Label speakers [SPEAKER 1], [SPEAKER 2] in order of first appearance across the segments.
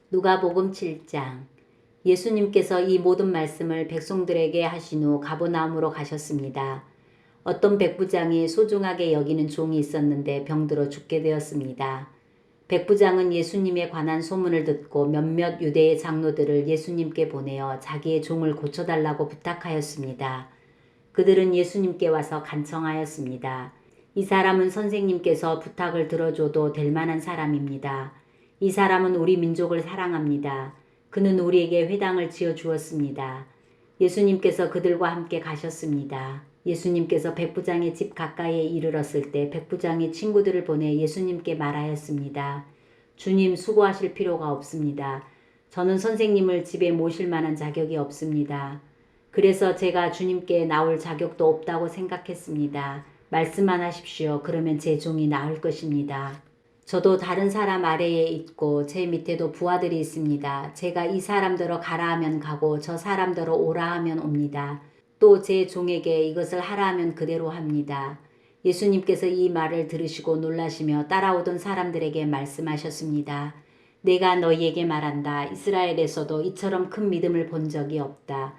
[SPEAKER 1] 누가복음 7장. 예수님께서 이 모든 말씀을 백성들에게 하신 후 가버나움으로 가셨습니다. 어떤 백부장이 소중하게 여기는 종이 있었는데 병들어 죽게 되었습니다. 백부장은 예수님에 관한 소문을 듣고 몇몇 유대의 장로들을 예수님께 보내어 자기의 종을 고쳐달라고 부탁하였습니다. 그들은 예수님께 와서 간청하였습니다. 이 사람은 선생님께서 부탁을 들어줘도 될 만한 사람입니다. 이 사람은 우리 민족을 사랑합니다. 그는 우리에게 회당을 지어 주었습니다. 예수님께서 그들과 함께 가셨습니다. 예수님께서 백부장의 집 가까이에 이르렀을 때 백부장이 친구들을 보내 예수님께 말하였습니다. 주님, 수고하실 필요가 없습니다. 저는 선생님을 집에 모실 만한 자격이 없습니다. 그래서 제가 주님께 나올 자격도 없다고 생각했습니다. 말씀만 하십시오. 그러면 제 종이 나을 것입니다. 저도 다른 사람 아래에 있고 제 밑에도 부하들이 있습니다. 제가 이 사람대로 가라 하면 가고 저 사람대로 오라 하면 옵니다. 또 제 종에게 이것을 하라 하면 그대로 합니다. 예수님께서 이 말을 들으시고 놀라시며 따라오던 사람들에게 말씀하셨습니다. 내가 너희에게 말한다. 이스라엘에서도 이처럼 큰 믿음을 본 적이 없다.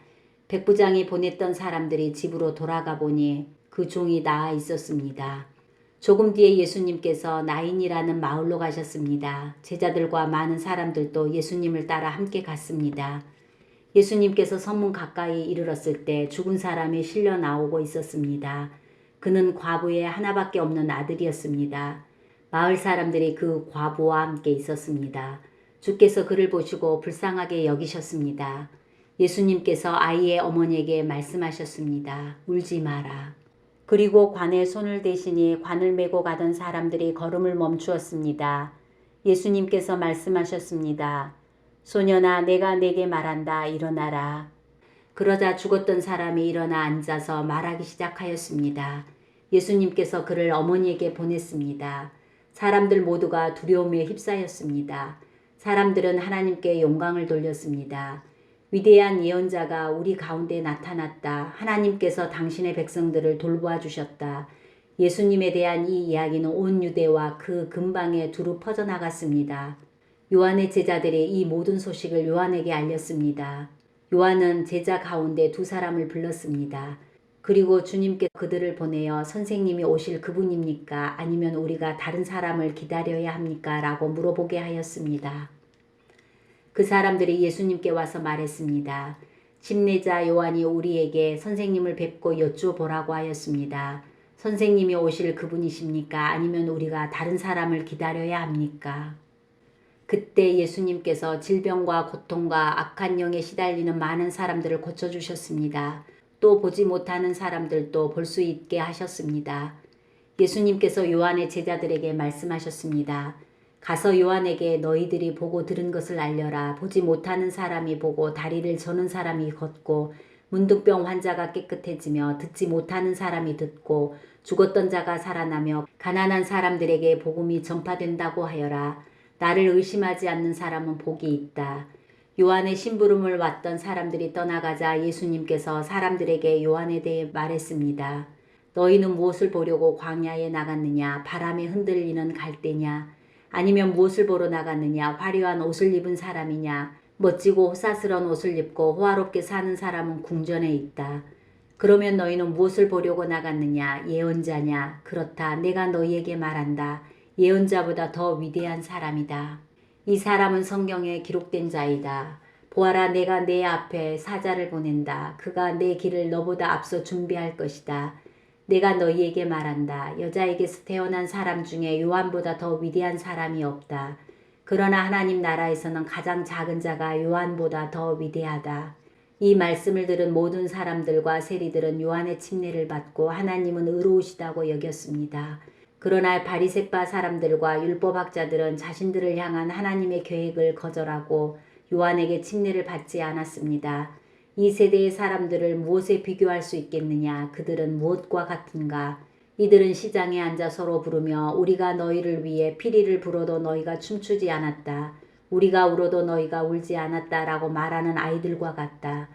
[SPEAKER 1] 백부장이 보냈던 사람들이 집으로 돌아가 보니 그 종이 나아 있었습니다. 조금 뒤에 예수님께서 나인이라는 마을로 가셨습니다. 제자들과 많은 사람들도 예수님을 따라 함께 갔습니다. 예수님께서 성문 가까이 이르렀을 때 죽은 사람이 실려 나오고 있었습니다. 그는 과부의 하나밖에 없는 아들이었습니다. 마을 사람들이 그 과부와 함께 있었습니다. 주께서 그를 보시고 불쌍하게 여기셨습니다. 예수님께서 아이의 어머니에게 말씀하셨습니다. 울지 마라. 그리고 관에 손을 대시니 관을 메고 가던 사람들이 걸음을 멈추었습니다. 예수님께서 말씀하셨습니다. 소년아, 내가 네게 말한다. 일어나라. 그러자 죽었던 사람이 일어나 앉아서 말하기 시작하였습니다. 예수님께서 그를 어머니에게 보냈습니다. 사람들 모두가 두려움에 휩싸였습니다. 사람들은 하나님께 영광을 돌렸습니다. 위대한 예언자가 우리 가운데 나타났다. 하나님께서 당신의 백성들을 돌보아 주셨다. 예수님에 대한 이 이야기는 온 유대와 그 근방에 두루 퍼져나갔습니다. 요한의 제자들이 이 모든 소식을 요한에게 알렸습니다. 요한은 제자 가운데 두 사람을 불렀습니다. 그리고 주님께 그들을 보내어 선생님이 오실 그분입니까? 아니면 우리가 다른 사람을 기다려야 합니까? 라고 물어보게 하였습니다. 그 사람들이 예수님께 와서 말했습니다. 침례자 요한이 우리에게 선생님을 뵙고 여쭈어보라고 하였습니다. 선생님이 오실 그분이십니까? 아니면 우리가 다른 사람을 기다려야 합니까? 그때 예수님께서 질병과 고통과 악한 영에 시달리는 많은 사람들을 고쳐주셨습니다. 또 보지 못하는 사람들도 볼 수 있게 하셨습니다. 예수님께서 요한의 제자들에게 말씀하셨습니다. 가서 요한에게 너희들이 보고 들은 것을 알려라. 보지 못하는 사람이 보고 다리를 저는 사람이 걷고 문둥병 환자가 깨끗해지며 듣지 못하는 사람이 듣고 죽었던 자가 살아나며 가난한 사람들에게 복음이 전파된다고 하여라. 나를 의심하지 않는 사람은 복이 있다. 요한의 심부름을 왔던 사람들이 떠나가자 예수님께서 사람들에게 요한에 대해 말했습니다. 너희는 무엇을 보려고 광야에 나갔느냐? 바람에 흔들리는 갈대냐? 아니면 무엇을 보러 나갔느냐? 화려한 옷을 입은 사람이냐? 멋지고 호사스러운 옷을 입고 호화롭게 사는 사람은 궁전에 있다. 그러면 너희는 무엇을 보려고 나갔느냐? 예언자냐? 그렇다. 내가 너희에게 말한다. 예언자보다 더 위대한 사람이다. 이 사람은 성경에 기록된 자이다. 보아라, 내가 내 앞에 사자를 보낸다. 그가 내 길을 너보다 앞서 준비할 것이다. 내가 너희에게 말한다. 여자에게서 태어난 사람 중에 요한보다 더 위대한 사람이 없다. 그러나 하나님 나라에서는 가장 작은 자가 요한보다 더 위대하다. 이 말씀을 들은 모든 사람들과 세리들은 요한의 침례를 받고 하나님은 의로우시다고 여겼습니다. 그러나 바리새파 사람들과 율법학자들은 자신들을 향한 하나님의 계획을 거절하고 요한에게 침례를 받지 않았습니다. 이 세대의 사람들을 무엇에 비교할 수 있겠느냐? 그들은 무엇과 같은가? 이들은 시장에 앉아 서로 부르며 우리가 너희를 위해 피리를 불어도 너희가 춤추지 않았다. 우리가 울어도 너희가 울지 않았다라고 말하는 아이들과 같다.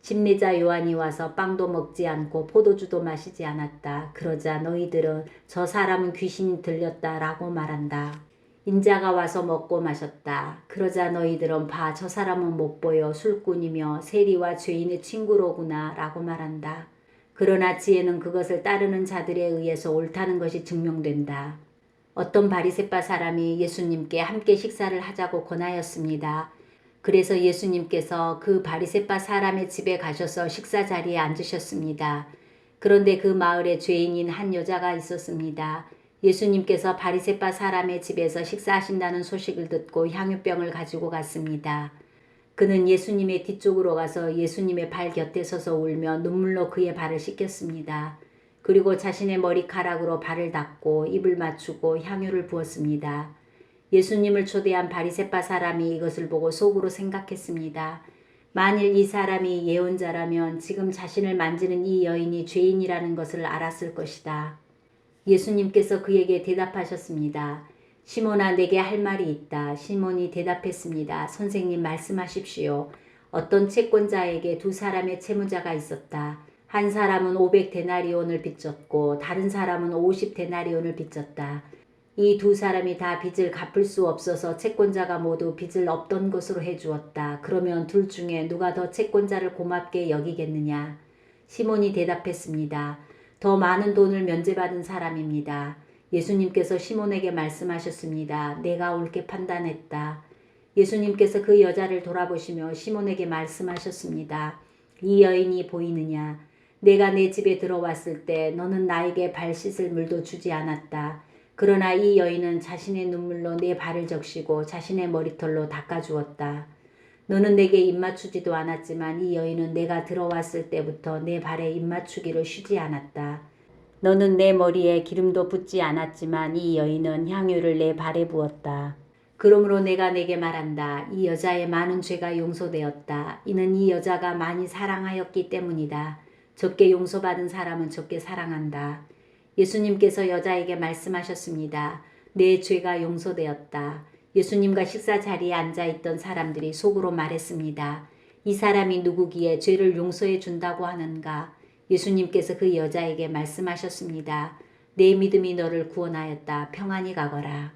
[SPEAKER 1] 침례자 요한이 와서 빵도 먹지 않고 포도주도 마시지 않았다. 그러자 너희들은 저 사람은 귀신이 들렸다라고 말한다. 인자가 와서 먹고 마셨다. 그러자 너희들은 봐, 저 사람은 못 보여 술꾼이며 세리와 죄인의 친구로구나 라고 말한다. 그러나 지혜는 그것을 따르는 자들에 의해서 옳다는 것이 증명된다. 어떤 바리새파 사람이 예수님께 함께 식사를 하자고 권하였습니다. 그래서 예수님께서 그 바리새파 사람의 집에 가셔서 식사 자리에 앉으셨습니다. 그런데 그 마을에 죄인인 한 여자가 있었습니다. 예수님께서 바리새파 사람의 집에서 식사하신다는 소식을 듣고 향유병을 가지고 갔습니다. 그는 예수님의 뒤쪽으로 가서 예수님의 발 곁에 서서 울며 눈물로 그의 발을 씻겼습니다. 그리고 자신의 머리카락으로 발을 닦고 입을 맞추고 향유를 부었습니다. 예수님을 초대한 바리새파 사람이 이것을 보고 속으로 생각했습니다. 만일 이 사람이 예언자라면 지금 자신을 만지는 이 여인이 죄인이라는 것을 알았을 것이다. 예수님께서 그에게 대답하셨습니다. 시몬아, 내게 할 말이 있다. 시몬이 대답했습니다. 선생님, 말씀하십시오. 어떤 채권자에게 두 사람의 채무자가 있었다. 한 사람은 500데나리온을 빚졌고 다른 사람은 50데나리온을 빚졌다. 이 두 사람이 다 빚을 갚을 수 없어서 채권자가 모두 빚을 없던 것으로 해주었다. 그러면 둘 중에 누가 더 채권자를 고맙게 여기겠느냐? 시몬이 대답했습니다. 더 많은 돈을 면제받은 사람입니다. 예수님께서 시몬에게 말씀하셨습니다. 내가 옳게 판단했다. 예수님께서 그 여자를 돌아보시며 시몬에게 말씀하셨습니다. 이 여인이 보이느냐? 내가 내 집에 들어왔을 때 너는 나에게 발 씻을 물도 주지 않았다. 그러나 이 여인은 자신의 눈물로 내 발을 적시고 자신의 머리털로 닦아주었다. 너는 내게 입맞추지도 않았지만 이 여인은 내가 들어왔을 때부터 내 발에 입맞추기를 쉬지 않았다. 너는 내 머리에 기름도 붓지 않았지만 이 여인은 향유를 내 발에 부었다. 그러므로 내가 내게 말한다. 이 여자의 많은 죄가 용서되었다. 이는 이 여자가 많이 사랑하였기 때문이다. 적게 용서받은 사람은 적게 사랑한다. 예수님께서 여자에게 말씀하셨습니다. 내 죄가 용서되었다. 예수님과 식사 자리에 앉아있던 사람들이 속으로 말했습니다. 이 사람이 누구기에 죄를 용서해 준다고 하는가? 예수님께서 그 여자에게 말씀하셨습니다. 내 믿음이 너를 구원하였다. 평안히 가거라.